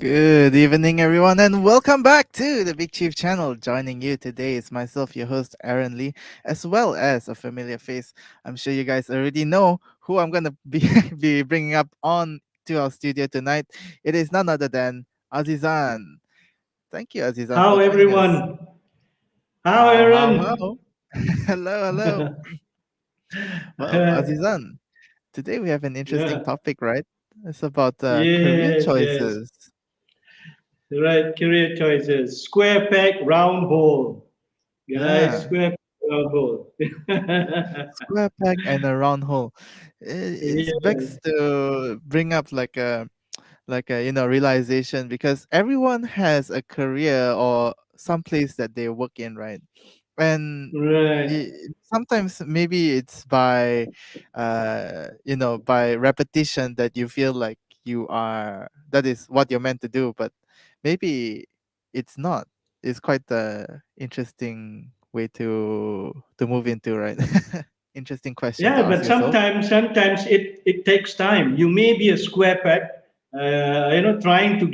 Good evening, everyone, and welcome back to the Big Chief channel. Joining you today is myself, your host, Aaron Lee, as well as a familiar face. I'm sure you guys already know who I'm going to be, be bringing up on to our studio tonight. It is none other than Azizan. Thank you, Azizan, How for joining us. everyone? How How? Aaron? Hello, hello. Well, Azizan, today we have an interesting Yeah. topic, right? It's about career Yes, yes. choices. Right, career choices. Square peg, round hole. Guys, Yeah. square peg, round hole. Square peg and a round hole. It's Yeah, begs to bring up like a realization because everyone has a career or some place that they work in, right? And right. sometimes maybe it's by by repetition that you feel like that is what you're meant to do, but maybe it's not. It's quite a interesting way to move into, right? Interesting question to Yeah, ask but yourself. sometimes it takes time. You may be a square peg, trying to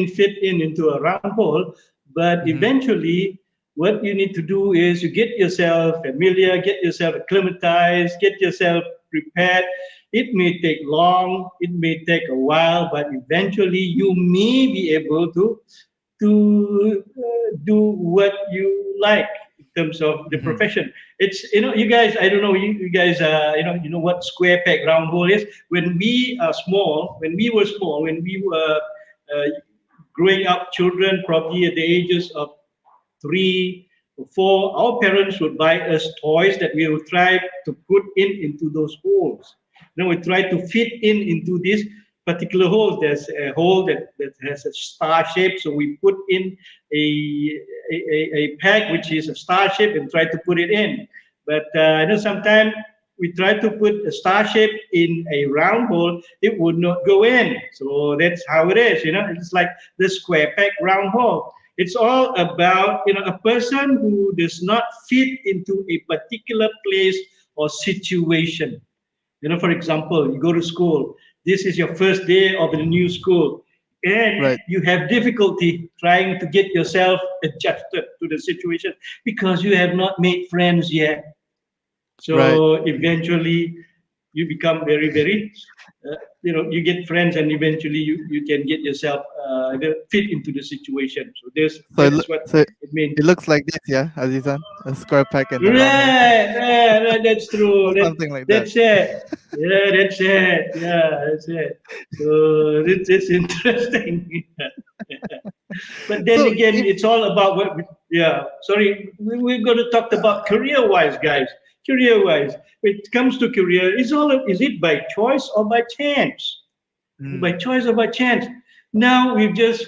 fit in into a round hole, but Hmm. eventually, what you need to do is you get yourself familiar, get yourself acclimatized, get yourself prepared. It may take long, it may take a while, but eventually you may be able to do what you like in terms of the Hmm. profession. It's you guys. I don't know you guys. You know what square peg round hole is. When we are small, when we were small, when we were uh, growing up, children probably at the ages of 3 or 4, our parents would buy us toys that we would try to put in into those holes. We try to fit in into this particular hole. There's a hole that has a star shape, so we put in a peg which is a star shape and try to put it in. But sometimes we try to put a star shape in a round hole, it would not go in. So that's how it is. It's like the square peg round hole. It's all about a person who does not fit into a particular place or situation. For example, you go to school. This is your first day of the new school, and Right, you have difficulty trying to get yourself adjusted to the situation because you have not made friends yet. right. So eventually, you become very, very, you get friends, and eventually you can get yourself fit into the situation. So So that is what so it means. it looks like this, yeah, Azizan, a square peg and a round hole, Right, that's true. or something like that. That's it. Yeah, that's it. Yeah, that's it. So it's interesting. But then So again, if it's all about what. Yeah, sorry, we're going to talk about career-wise, guys. Career-wise, when it comes to career, is it by choice or by chance? By mm, choice or by chance. Now we've just,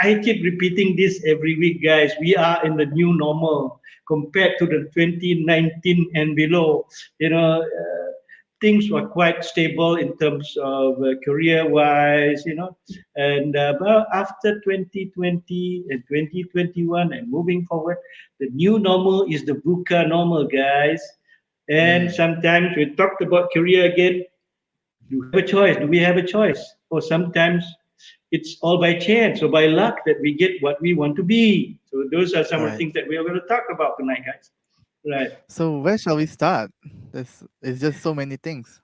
I keep repeating this every week, guys. We are in the new normal compared to the 2019 and below. Things were quite stable in terms of career-wise, and well, after 2020 and 2021 and moving forward, the new normal is the VUCA normal, guys. And mm, sometimes we talked about career again. You have a choice. Do we have a choice? Or sometimes it's all by chance or by luck that we get what we want to be. So those are some of the right. things that we are going to talk about tonight, guys. Right. So where shall we start? There's it's just so many things.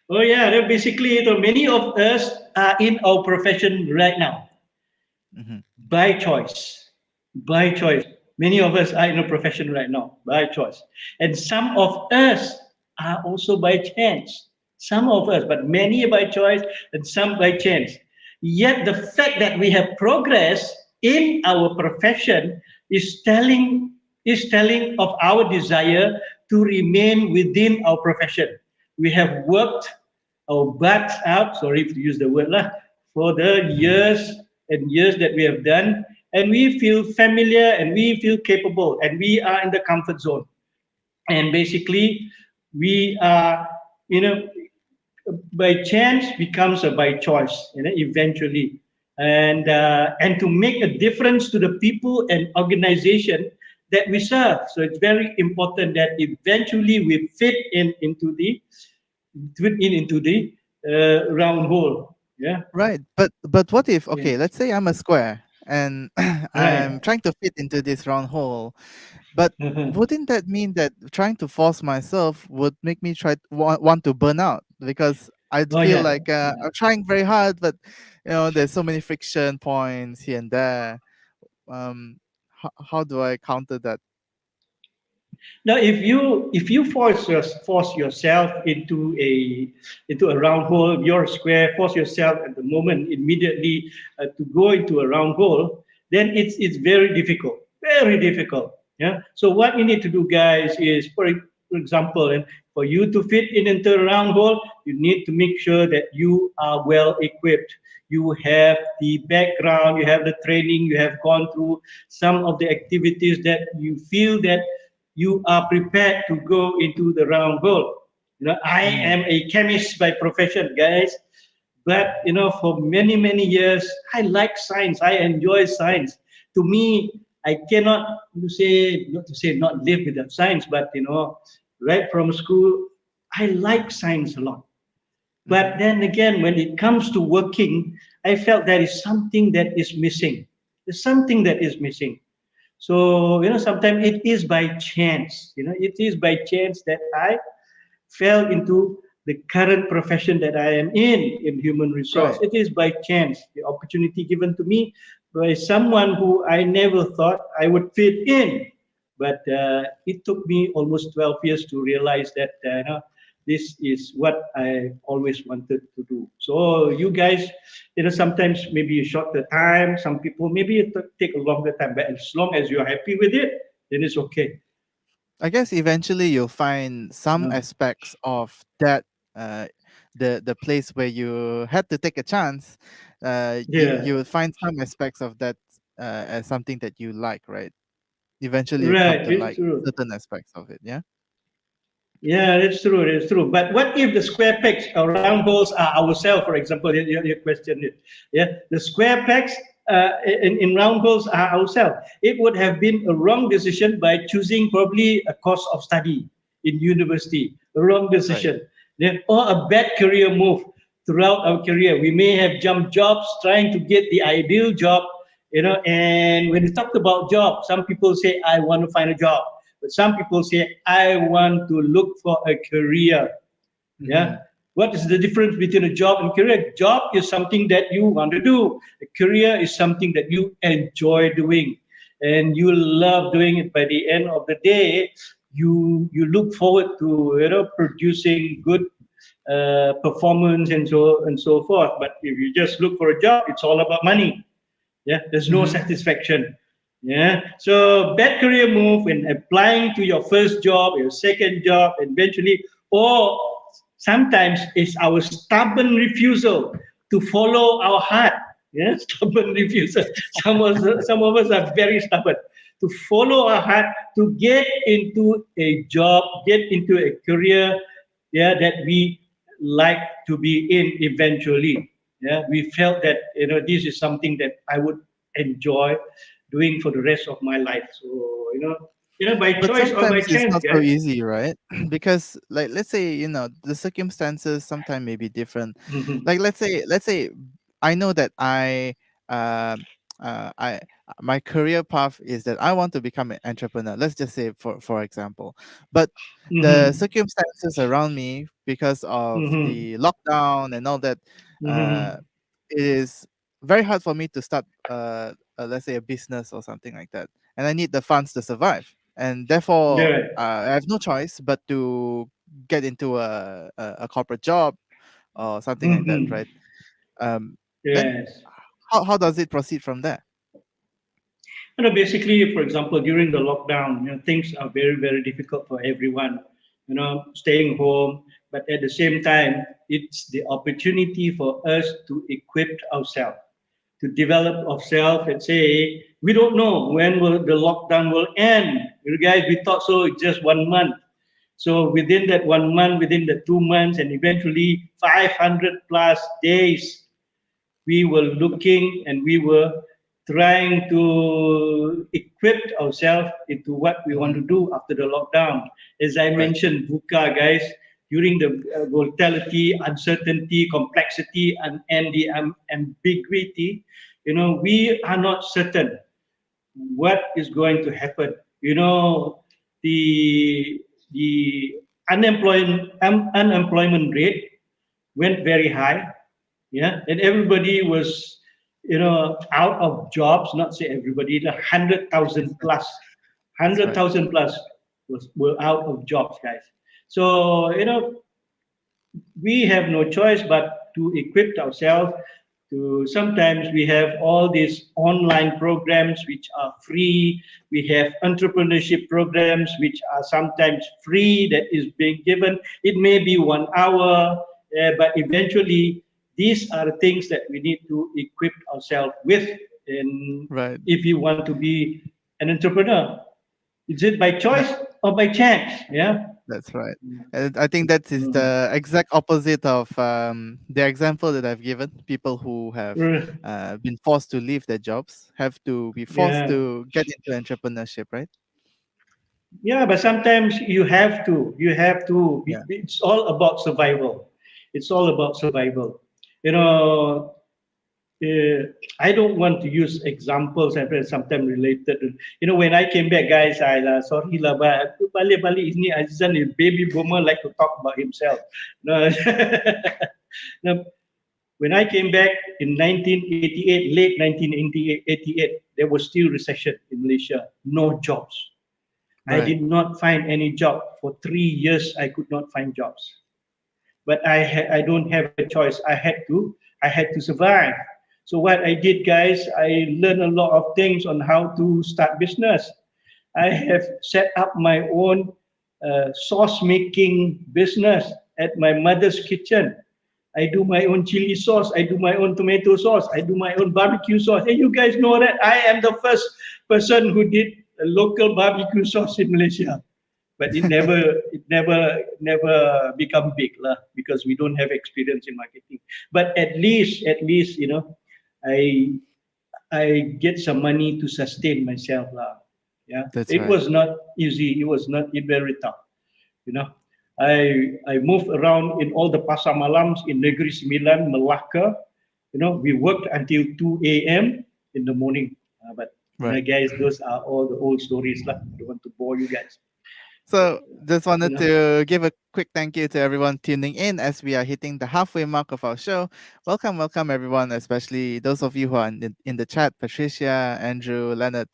Oh yeah. Then basically, many of us are in our profession right now Hmm. by choice. By choice. Many of us are in a profession right now by choice, and some of us are also by chance. Some of us, but many by choice and some by chance. Yet the fact that we have progressed in our profession is telling of our desire to remain within our profession. We have worked our butts out, sorry to use the word lah, for the years and years that we have done, and we feel familiar and we feel capable and we are in the comfort zone. And basically, we are, you know, by chance becomes a by choice, eventually. And to make a difference to the people and organization that we serve. So it's very important that eventually we fit in into the round hole. Yeah, Right. But what if, yeah, okay, let's say I'm a square and I'm right. trying to fit into this round hole. But wouldn't that mean that trying to force myself would make me want to burn out? Because I'd Oh feel yeah. like I'm trying very hard, but there's so many friction points here and there. Um, how do I counter that? Now, if you force yourself into a round hole, you're square. Force yourself at the moment immediately to go into a round hole, then it's very difficult, very difficult. Yeah. So what you need to do, guys, is for example, and for you to fit in into a round hole, you need to make sure that you are well equipped. You have the background, you have the training, you have gone through some of the activities that you feel that you are prepared to go into the round hole. I Mm, am a chemist by profession, guys, but for many many years, I like science. I enjoy science. To me, I cannot not to say not live without science, but right from school, I like science a lot. But mm-hmm. then again, when it comes to working, I felt there is something that is missing. There's something that is missing. So, sometimes it is by chance. It is by chance that I fell into the current profession that I am in human resource. Right. It is by chance, the opportunity given to me by someone who I never thought I would fit in. But it took me almost 12 years to realize that this is what I always wanted to do. So you guys, sometimes maybe you short the time. Some people maybe it take a longer time. But as long as you're happy with it, then it's okay. I guess eventually you'll find some No. aspects of that uh, the place where you had to take a chance. You Yeah. will find some aspects of that as something that you like, right? Eventually you come Right. to It's like true. certain aspects of it. Yeah. Yeah, that's true. That's true. But what if the square pegs or round holes are ourselves? For example, your question is, yeah, the square pegs in round holes are ourselves. It would have been a wrong decision by choosing probably a course of study in university. A wrong Right. decision. Yeah, or a bad career move throughout our career. We may have jumped jobs trying to get the ideal job. And when we talked about job, some people say, I want to find a job. But some people say, I want to look for a career. Mm-hmm. Yeah. What is the difference between a job and career? Job is something that you want to do. A career is something that you enjoy doing, and you love doing it. By the end of the day, you look forward to producing good performance and so forth. But if you just look for a job, it's all about money. Yeah, there's no Mm-hmm. satisfaction. Yeah, so bad career move when applying to your first job, your second job, eventually, or sometimes it's our stubborn refusal to follow our heart. Yeah, stubborn refusal. Some of us are very stubborn to follow our heart, to get into a job, get into a career, yeah, that we like to be in eventually. Yeah, we felt that this is something that I would enjoy doing for the rest of my life. So by But choice or by sometimes it's chance, not so guys. easy, right? Because like let's say, the circumstances sometimes may be different. Hmm. Like let's say I know that um I my career path is that I want to become an entrepreneur. Let's just say for example. But the Hmm. circumstances around me because of Hmm. the lockdown and all that, uh Hmm. it is very hard for me to start let's say a business or something like that, and I need the funds to survive, and therefore Yeah. I have no choice but to get into a corporate job or something like that, Hmm. right? um then Yes. how does it proceed from there? Basically, for example, during the lockdown, things are very, very difficult for everyone. Staying home, but at the same time, it's the opportunity for us to equip ourselves, to develop ourselves. And say, we don't know when will the lockdown will end. You guys, we thought so just 1 month. So within that 1 month, within the 2 months, and eventually 500 plus days, we were looking and we were trying to equip ourselves into what we want to Hmm. do after the lockdown. As I Right. mentioned, VUCA, guys, during the volatility, uncertainty, complexity, and the ambiguity, we are not certain what is going to happen. The unemployment rate went very high, yeah, and everybody was out of jobs. Not say everybody, 100,000 plus, That's hundred right. thousand plus were out of jobs, guys. So we have no choice but to equip ourselves. To sometimes we have all these online programs which are free. We have entrepreneurship programs which are sometimes free that is being given. It may be 1 hour, but eventually these are the things that we need to equip ourselves with. And Right. if you want to be an entrepreneur, is it by And choice or by chance? Yeah. that's right. And I think that is Mm. the exact opposite of the example that I've given. People who have Mm. been forced to leave their jobs have to be forced Yeah. to get into entrepreneurship, right? Yeah, but sometimes you have to. You have to. Yeah. It's all about survival. It's all about survival. You know, uh, I don't want to use examples and sometimes related. When I came back, guys, I sorry lah, but balik-balik ini Azizan, baby boomer, like to talk about himself. No, no, when I came back in 1988, late 1988, there was still recession in Malaysia. No jobs. I Right. did not find any job for 3 years. I could not find jobs, but I don't have a choice. I had to survive. So what I did, guys, I learned a lot of things on how to start business. I have set up my own sauce making business at my mother's kitchen. I do my own chili sauce. I do my own tomato sauce. I do my own barbecue sauce. And you guys know that I am the first person who did a local barbecue sauce in Malaysia. But it never become big lah, because we don't have experience in marketing. But at least I I get some money to sustain myself lah. Yeah, That's it right. was not easy. It was not very tough. You know, I moved around in all the pasar malams in Negeri Sembilan, Melaka. We worked until 2 a.m. in the morning. But Right. guys, those are all the old stories lah. I don't want to bore you guys. So just You wanted know. to give a quick thank you to everyone tuning in as we are hitting the halfway mark of our show. Welcome, welcome everyone, especially those of you who are in the chat, Patricia, Andrew, Leonard,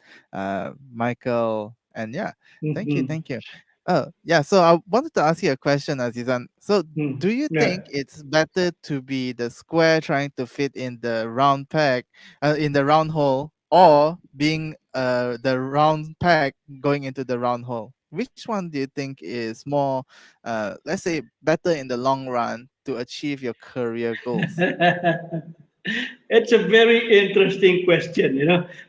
Michael, and yeah, thank you, Mhm. thank you. Oh yeah, so I wanted to ask you a question, Azizan. So do you Yeah. think it's better to be the square trying to fit in the round peg, in the round hole, or being the round peg going into the round hole? Which one do you think is more, let's say, better in the long run to achieve your career goals? It's a very interesting question.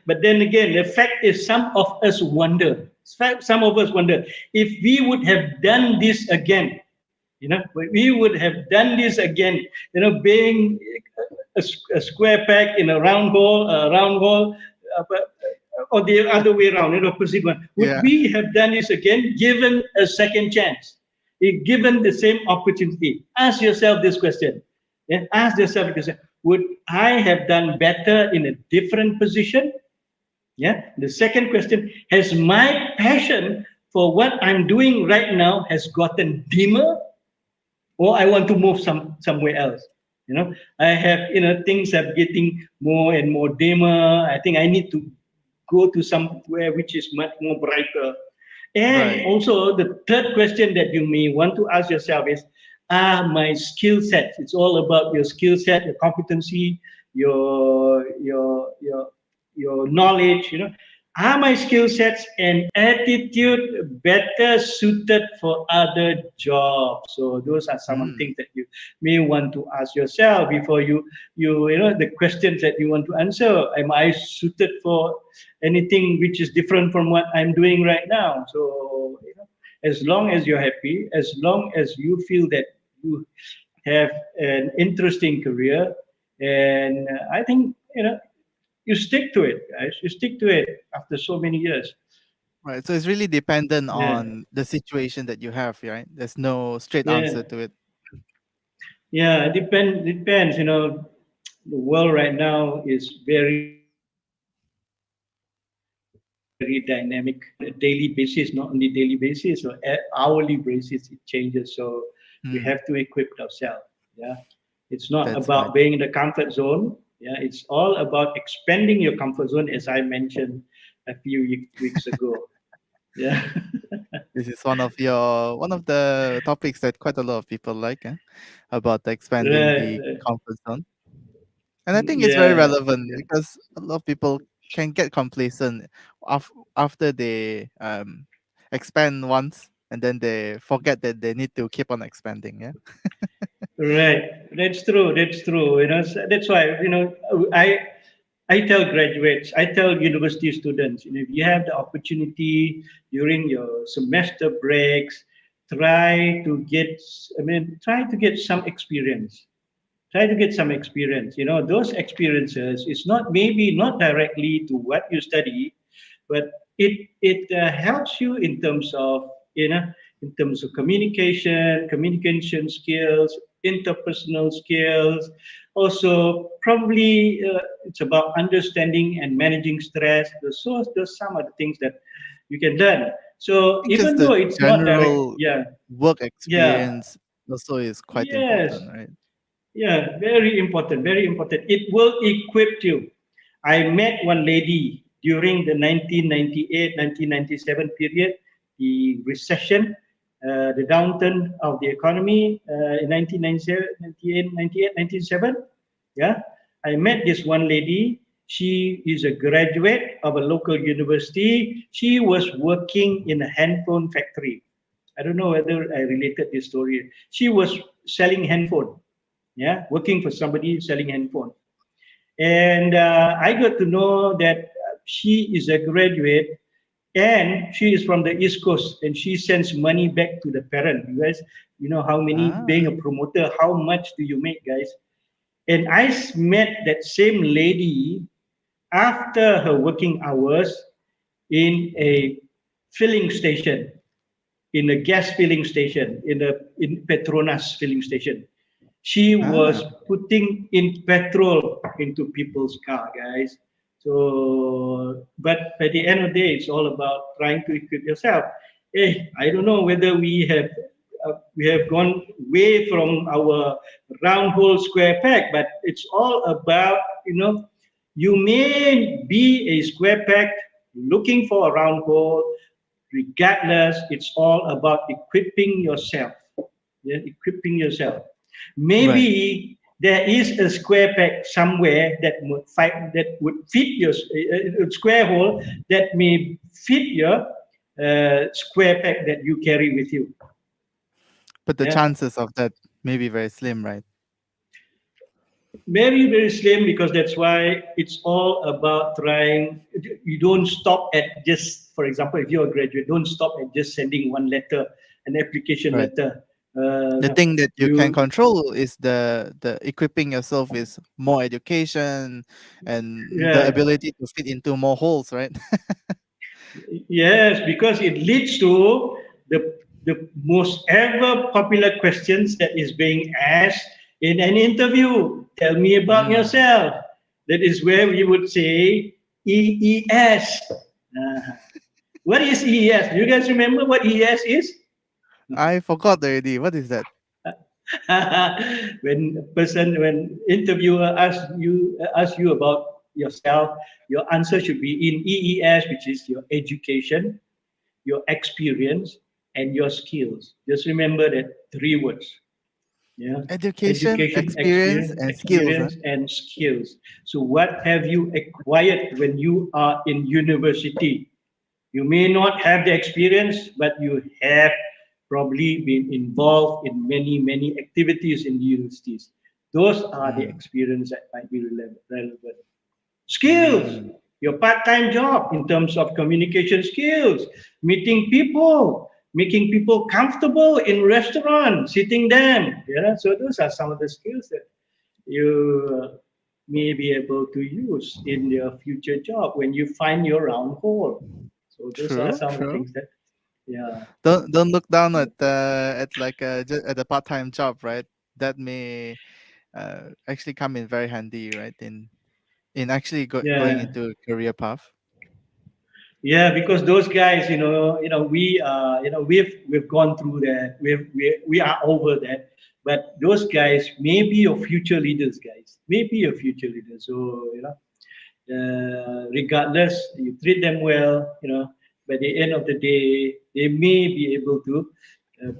But then again, the fact is, some of us wonder. Some of us wonder if we would have done this again. We would have done this again. Being a square peg in a round hole, or the other way around, opposite one. Would Yeah. we have done this again, given a second chance, if given the same opportunity? Ask yourself this question. Yeah? Ask yourself this question. Would I have done better in a different position? Yeah. The second question: has my passion for what I'm doing right now has gotten dimmer, or I want to move somewhere else? I have things are getting more and more dimmer. I think I need to go to somewhere which is much more brighter. And Right. also the third question that you may want to ask yourself is, are my skill sets? It's all about your skill set, your competency, your knowledge. Are my skill sets and attitude better suited for other jobs? So those are some of the Mm, things that you may want to ask yourself before the questions that you want to answer. Am I suited for anything which is different from what I'm doing right now? So as long as you're happy, as long as you feel that you have an interesting career, and I think you stick to it, guys. You stick to it after so many years. Right. So it's really dependent Yeah, on the situation that you have, right? There's no straight yeah, answer to it. yeah. Depends. You know, the world right now is very dynamic. On a daily basis, not only daily basis or hourly basis, it changes. So we have to Hmm. equip ourselves. Yeah, it's not That's about right. being in the comfort zone. Yeah, it's all about expanding your comfort zone, as I mentioned a few weeks ago. Yeah, This is one of the topics that quite a lot of people like, about expanding right, the right. comfort zone. And I think it's very Yeah, relevant yeah. because a lot of people can get complacent after they expand once and then they forget that they need to keep on expanding. Yeah. Right, that's true. That's true. You know, that's why I tell graduates, I tell university students, if you have the opportunity during your semester breaks, try to get, try to get some experience. Try to get some experience. You know, those experiences is not maybe not directly to what you study, but it helps you in terms of in terms of communication skills, interpersonal skills. Also, probably it's about understanding and managing stress. Those some of the things that you can learn. I So think just even the though it's not direct, general yeah, work yeah, experience also is quite yes, important, right? yeah, very important, very important. It will equip you. I met one lady during the 1998, 1997 period, the recession, the downturn of the economy in 1997, 98, 98, 97. Yeah, I met this one lady. She is a graduate of a local university. She was working in a handphone factory. I don't know whether I related this story. She was selling handphone, yeah, working for somebody selling handphone. And I got to know that she is a graduate and she is from the East Coast and she sends money back to the parent. You guys, you know how many, Ah, being a promoter, how much do you make, guys? And met that same lady after her working hours in a filling station, in a gas filling station, in Petronas filling station. She was ah. putting in petrol into people's car, guys. So, but by the end of the day, it's all about trying to equip yourself. Hey, I don't know whether we have gone way from our round hole square peg, but it's all about you may be a square peg looking for a round hole. Regardless, it's all about equipping yourself. Yeah, equipping yourself. Right. Maybe there is a square peg somewhere that would fit your square hole that may fit your square peg that you carry with you. But the Yeah, chances of that may be very slim, right? very very slim because that's why it's all about trying. You don't stop at just, for example, if you're a graduate, don't stop at just sending one letter, an application Right. letter. The No, thing that you can you control is the equipping yourself with more education and the yeah. ability to fit into more holes, right? Yes, because it leads to the most ever popular questions that is being asked in an interview. Tell me about Mm. yourself. That is where we would say EES. Uh, what is EES? Do you guys remember what EES is? I forgot already. What is that? When interviewer asks you about yourself, your answer should be in EES, which is your education, your experience, and your skills. Just remember that three words. Yeah. Education, Education, experience, and skills. Huh? experience, and skills. So, what have you acquired when you are in university? You may not have the experience, but you have probably been involved in many activities in the universities. Those are the Mm. experience that might be relevant. Skills, Mm. your part-time job in terms of communication skills, meeting people, making people comfortable in restaurants, sitting them. Yeah, so those are some of the skills that you may be able to use in your future job when you find your round hole. So those are True, some of the true. things that, yeah, Don't look down at like at a part-time job, right? That may actually come in very handy, right? In actually going yeah. into a career path. Yeah, because those guys, we've gone through that. We are over that. But those guys may be your future leaders, guys. Maybe your future leaders. So regardless, you treat them well. By the end of the day, they may be able to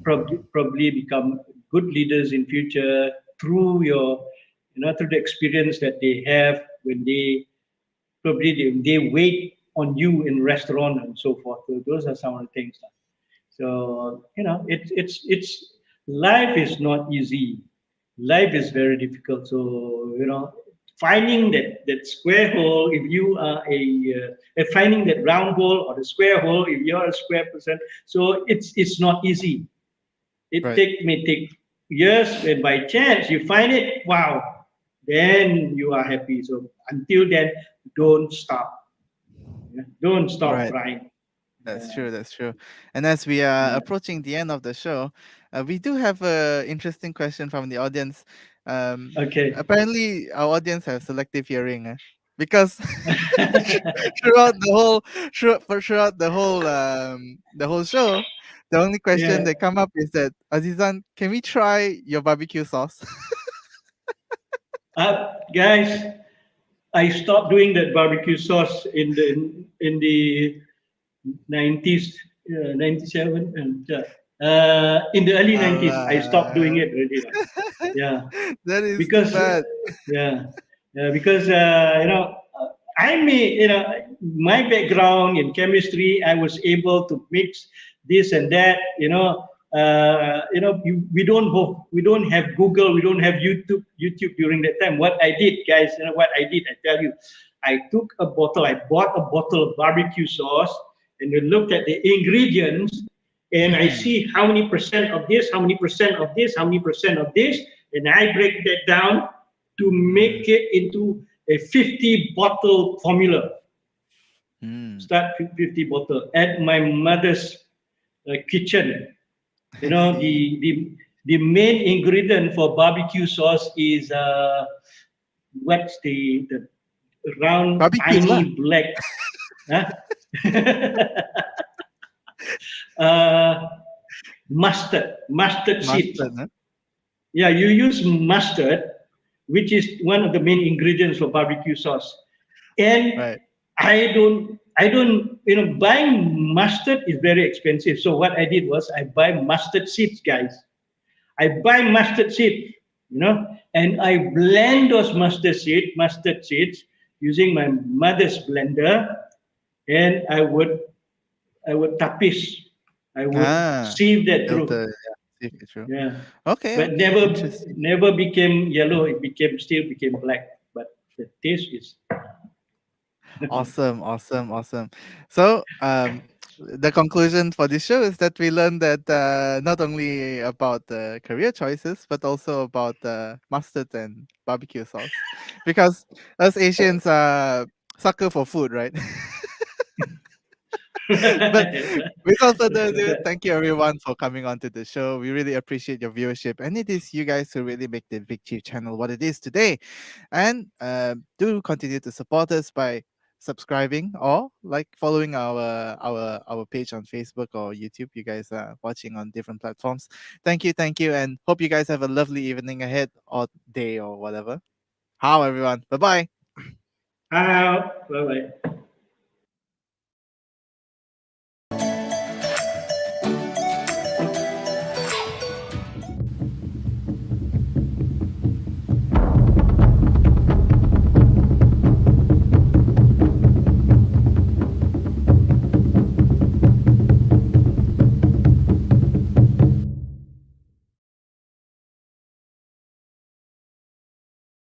probably become good leaders in future through through the experience that they have when probably they wait on you in restaurant and so forth. So those are some of the things. So it's life is not easy. Life is very difficult. So finding that square hole if you are finding that round hole or the square hole if you're a square person. So it's not easy. Right. May take years, and by chance you find it. Wow, then you are happy. So until then, don't stop. Yeah? Don't stop Right. trying. That's Yeah, true. That's true. And as we are yeah. approaching the end of the show, we do have a interesting question from the audience. Okay. Apparently, our audience have selective hearing, because throughout the whole throughout the whole show, the only question Yeah. that come up is that, Azizan, can we try your barbecue sauce? Guys, I stopped doing that barbecue sauce in the 90s, 97, and in the early 90s, I stopped doing Uh, it already. Yeah, that is too because bad. yeah, because I may my background in chemistry, I was able to mix this and that. We don't have Google, we don't have YouTube during that time. What I did, guys, what I did, I tell you, I bought a bottle of barbecue sauce, and then looked at the ingredients, and I see how many percent of this, how many percent of this, how many percent of this, and I break that down to Mm, make it into a 50 bottle formula. mm. Start 50 bottle at my mother's kitchen. You I know, see. the main ingredient for barbecue sauce is what's the round Barbecues lah. tiny black, huh? uh, mustard seeds. Mustard, huh? Yeah, you use mustard, which is one of the main ingredients for barbecue sauce. And Right. buying mustard is very expensive. So what I did was I buy mustard seeds, guys. I buy mustard seed, and I blend those mustard seeds using my mother's blender, and I would tapis, I would Ah, sieve that through. filter. Yeah, see if it's true. Yeah, Okay, but okay, interesting. never became yellow. It still became black. But the taste is Awesome, awesome, awesome. So, the conclusion for this show is that we learned that not only about career choices, but also about mustard and barbecue sauce, because us Asians are sucker for food, right? But without further ado, thank you everyone for coming on to the show. We really appreciate your viewership, and it is you guys who really make the Big Chief channel what it is today. And do continue to support us by subscribing or like following our page on Facebook or YouTube. You guys are watching on different platforms. Thank you, and hope you guys have a lovely evening ahead or day or whatever. How everyone. Bye bye. how. Bye bye.